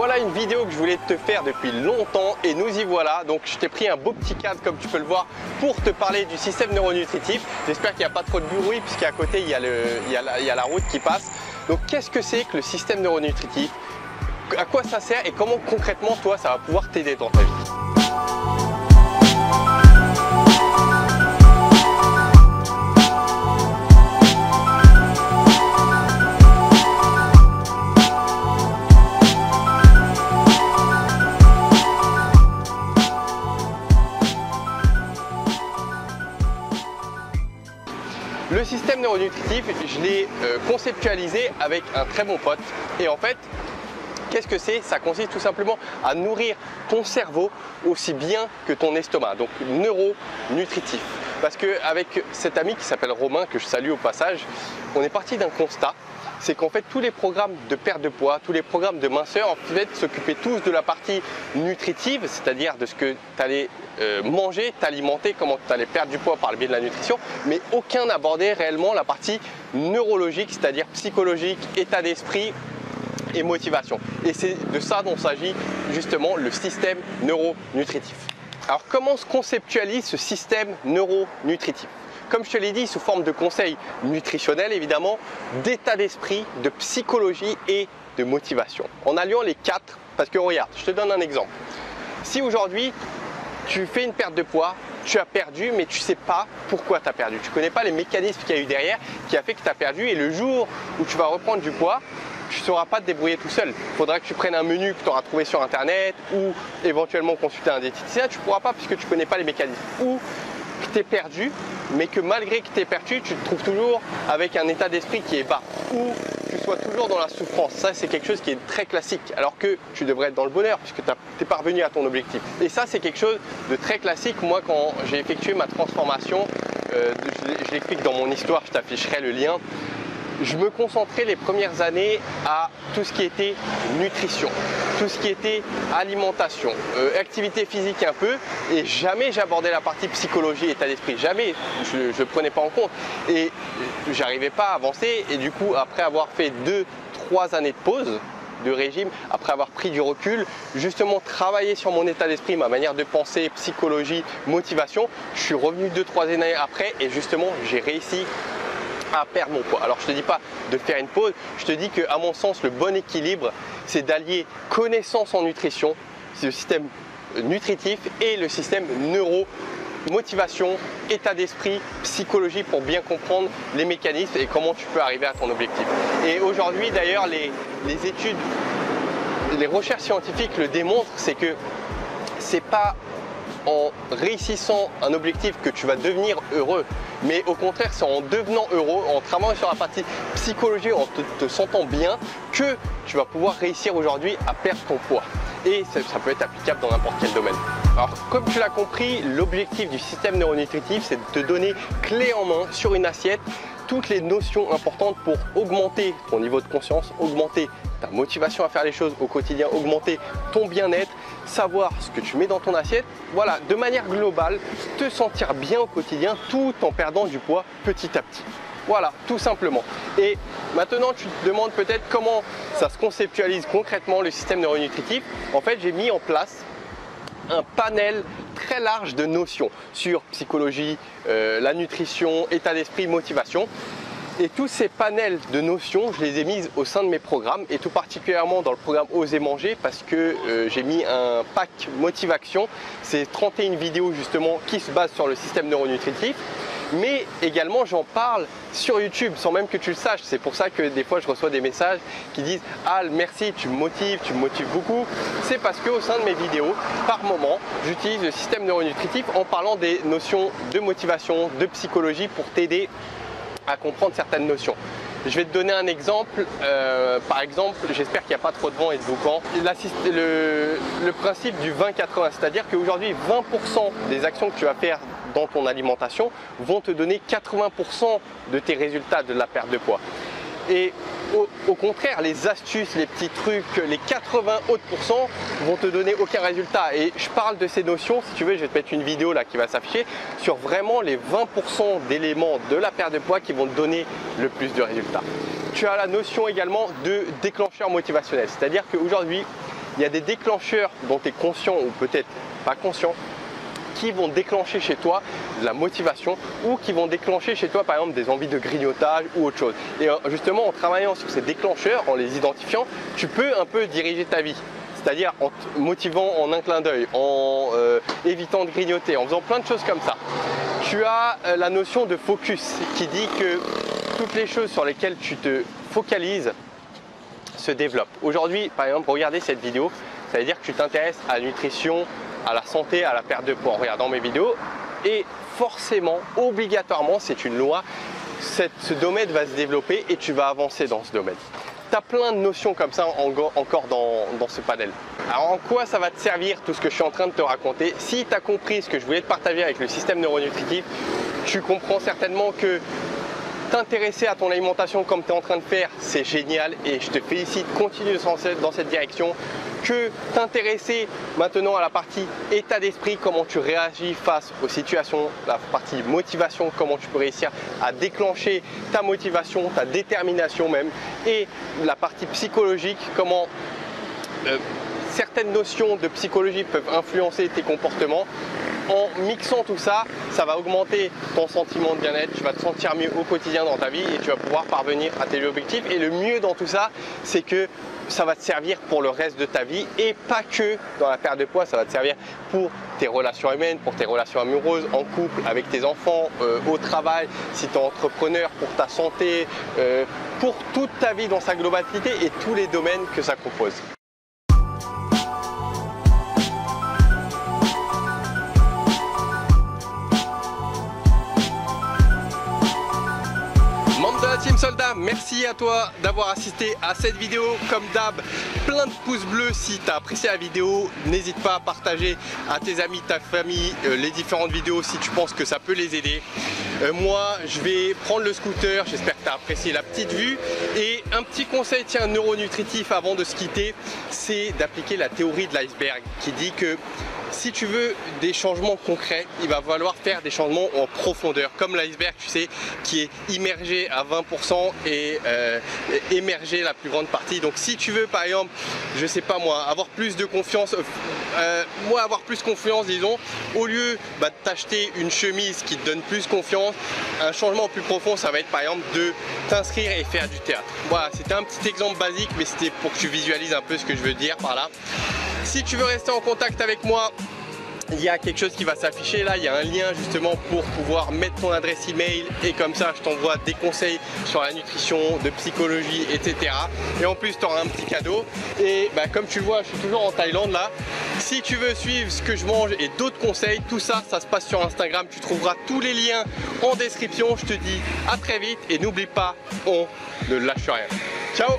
Voilà une vidéo que je voulais te faire depuis longtemps et nous y voilà. Donc je t'ai pris un beau petit cadre comme tu peux le voir pour te parler du système neuronutritif. J'espère qu'il n'y a pas trop de bruit puisqu'à côté il y a la route qui passe. Donc qu'est-ce que c'est que le système neuronutritif? À quoi ça sert et comment concrètement toi ça va pouvoir t'aider dans ta vie? Le système neuronutritif, je l'ai conceptualisé avec un très bon pote et en fait, qu'est-ce que c'est? Ça consiste tout simplement à nourrir ton cerveau aussi bien que ton estomac, donc neuronutritif. Parce qu'avec cet ami qui s'appelle Romain, que je salue au passage, on est parti d'un constat, c'est qu'en fait tous les programmes de perte de poids, tous les programmes de minceur, en fait s'occupaient tous de la partie nutritive, c'est-à-dire de ce que tu allais manger, t'alimenter, comment tu allais perdre du poids par le biais de la nutrition, mais aucun n'abordait réellement la partie neurologique, c'est-à-dire psychologique, état d'esprit et motivation. Et c'est de ça dont s'agit justement le système neuronutritif. Alors comment se conceptualise ce système neuronutritif? Comme je te l'ai dit, sous forme de conseils nutritionnels évidemment, d'état d'esprit, de psychologie et de motivation. En alliant les quatre, parce que regarde, je te donne un exemple. Si aujourd'hui tu fais une perte de poids, tu as perdu mais tu ne sais pas pourquoi tu as perdu. Tu ne connais pas les mécanismes qu'il y a eu derrière qui a fait que tu as perdu et le jour où tu vas reprendre du poids, tu ne sauras pas te débrouiller tout seul. Il faudra que tu prennes un menu que tu auras trouvé sur internet ou éventuellement consulter un diététicien. Tu ne pourras pas puisque tu ne connais pas les mécanismes. Ou que tu es perdu, mais que malgré que tu es perdu, tu te trouves toujours avec un état d'esprit qui est bas. Ou tu sois toujours dans la souffrance. Ça, c'est quelque chose qui est très classique. Alors que tu devrais être dans le bonheur puisque tu es parvenu à ton objectif. Et ça, c'est quelque chose de très classique. Moi, quand j'ai effectué ma transformation, je l'explique dans mon histoire, je t'afficherai le lien. Je me concentrais les premières années à tout ce qui était nutrition, tout ce qui était alimentation, activité physique un peu, et jamais j'abordais la partie psychologie, état d'esprit, jamais, je ne prenais pas en compte et j'arrivais pas à avancer. Et du coup, après avoir fait 2-3 années de pause de régime, après avoir pris du recul, justement travailler sur mon état d'esprit, ma manière de penser, psychologie, motivation, je suis revenu 2-3 années après et justement j'ai réussi à perdre mon poids. Alors je te dis pas de faire une pause, je te dis que à mon sens le bon équilibre c'est d'allier connaissance en nutrition, c'est le système nutritif et le système motivation, état d'esprit, psychologie pour bien comprendre les mécanismes et comment tu peux arriver à ton objectif. Et aujourd'hui d'ailleurs les études, les recherches scientifiques le démontrent, c'est que c'est pas en réussissant un objectif que tu vas devenir heureux, mais au contraire c'est en devenant heureux, en travaillant sur la partie psychologie, en te sentant bien, que tu vas pouvoir réussir aujourd'hui à perdre ton poids. Et ça peut être applicable dans n'importe quel domaine. Alors comme tu l'as compris, l'objectif du système neuronutritif c'est de te donner clé en main sur une assiette toutes les notions importantes pour augmenter ton niveau de conscience, augmenter ta motivation à faire les choses au quotidien, augmenter ton bien-être, savoir ce que tu mets dans ton assiette, voilà, de manière globale, te sentir bien au quotidien tout en perdant du poids petit à petit. Voilà, tout simplement. Et maintenant, tu te demandes peut-être comment ça se conceptualise concrètement le système neuronutritif. En fait, j'ai mis en place un panel très large de notions sur psychologie, la nutrition, état d'esprit, motivation. Et tous ces panels de notions, je les ai mises au sein de mes programmes et tout particulièrement dans le programme Oser manger parce que j'ai mis un pack Motivation. C'est 31 vidéos justement qui se basent sur le système neuronutritif. Mais également j'en parle sur YouTube sans même que tu le saches. C'est pour ça que des fois je reçois des messages qui disent « Al, merci, tu me motives beaucoup ». C'est parce qu'au sein de mes vidéos, par moment, j'utilise le système neuronutritif en parlant des notions de motivation, de psychologie pour t'aider à comprendre certaines notions. Je vais te donner un exemple. Par exemple, j'espère qu'il n'y a pas trop de vent et de boucan. Le principe du 20-80, c'est-à-dire qu'aujourd'hui 20% des actions que tu vas faire dans ton alimentation vont te donner 80% de tes résultats de la perte de poids. Et au contraire, les astuces, les petits trucs, les 80 autres pourcents vont te donner aucun résultat. Et je parle de ces notions, si tu veux, je vais te mettre une vidéo là qui va s'afficher sur vraiment les 20% d'éléments de la perte de poids qui vont te donner le plus de résultats. Tu as la notion également de déclencheur motivationnel, c'est-à-dire qu'aujourd'hui, il y a des déclencheurs dont tu es conscient ou peut-être pas conscient qui vont déclencher chez toi de la motivation ou qui vont déclencher chez toi par exemple des envies de grignotage ou autre chose. Et justement en travaillant sur ces déclencheurs, en les identifiant, tu peux un peu diriger ta vie. C'est-à-dire en te motivant en un clin d'œil, en évitant de grignoter, en faisant plein de choses comme ça. Tu as la notion de focus qui dit que toutes les choses sur lesquelles tu te focalises se développent. Aujourd'hui, par exemple, pour regarder cette vidéo, ça veut dire que tu t'intéresses à la nutrition, à la santé, à la perte de poids en regardant mes vidéos. Et forcément, obligatoirement, c'est une loi, ce domaine va se développer et tu vas avancer dans ce domaine. Tu as plein de notions comme ça encore dans ce panel. Alors en quoi ça va te servir tout ce que je suis en train de te raconter? Si tu as compris ce que je voulais te partager avec le système neuronutritif, tu comprends certainement que t'intéresser à ton alimentation comme tu es en train de faire, c'est génial et je te félicite, continue dans cette direction. Que t'intéresser maintenant à la partie état d'esprit, comment tu réagis face aux situations, la partie motivation, comment tu peux réussir à déclencher ta motivation, ta détermination même, et la partie psychologique, comment certaines notions de psychologie peuvent influencer tes comportements. En mixant tout ça, ça va augmenter ton sentiment de bien-être, tu vas te sentir mieux au quotidien dans ta vie et tu vas pouvoir parvenir à tes objectifs. Et le mieux dans tout ça, c'est que ça va te servir pour le reste de ta vie et pas que dans la perte de poids, ça va te servir pour tes relations humaines, pour tes relations amoureuses, en couple, avec tes enfants, au travail, si tu es entrepreneur, pour ta santé, pour toute ta vie dans sa globalité et tous les domaines que ça compose. Team Soldat, merci à toi d'avoir assisté à cette vidéo. Comme d'hab, plein de pouces bleus si tu as apprécié la vidéo. N'hésite pas à partager à tes amis, ta famille, les différentes vidéos si tu penses que ça peut les aider. Moi, je vais prendre le scooter. J'espère que tu as apprécié la petite vue. Et un petit conseil, tiens, neuronutritif avant de se quitter, c'est d'appliquer la théorie de l'iceberg qui dit que si tu veux des changements concrets, il va falloir faire des changements en profondeur, comme l'iceberg, tu sais, qui est immergé à 20% et émergé la plus grande partie. Donc si tu veux par exemple, je sais pas moi, avoir plus de confiance, avoir plus confiance disons, au lieu de t'acheter une chemise qui te donne plus confiance, un changement plus profond, ça va être par exemple de t'inscrire et faire du théâtre. Voilà, c'était un petit exemple basique, mais c'était pour que tu visualises un peu ce que je veux dire par là. Si tu veux rester en contact avec moi, il y a quelque chose qui va s'afficher là, il y a un lien justement pour pouvoir mettre ton adresse email et comme ça je t'envoie des conseils sur la nutrition, de psychologie, etc. Et en plus tu auras un petit cadeau. Et comme tu le vois, je suis toujours en Thaïlande là. Si tu veux suivre ce que je mange et d'autres conseils, tout ça, ça se passe sur Instagram. Tu trouveras tous les liens en description. Je te dis à très vite et n'oublie pas, on ne lâche rien. Ciao!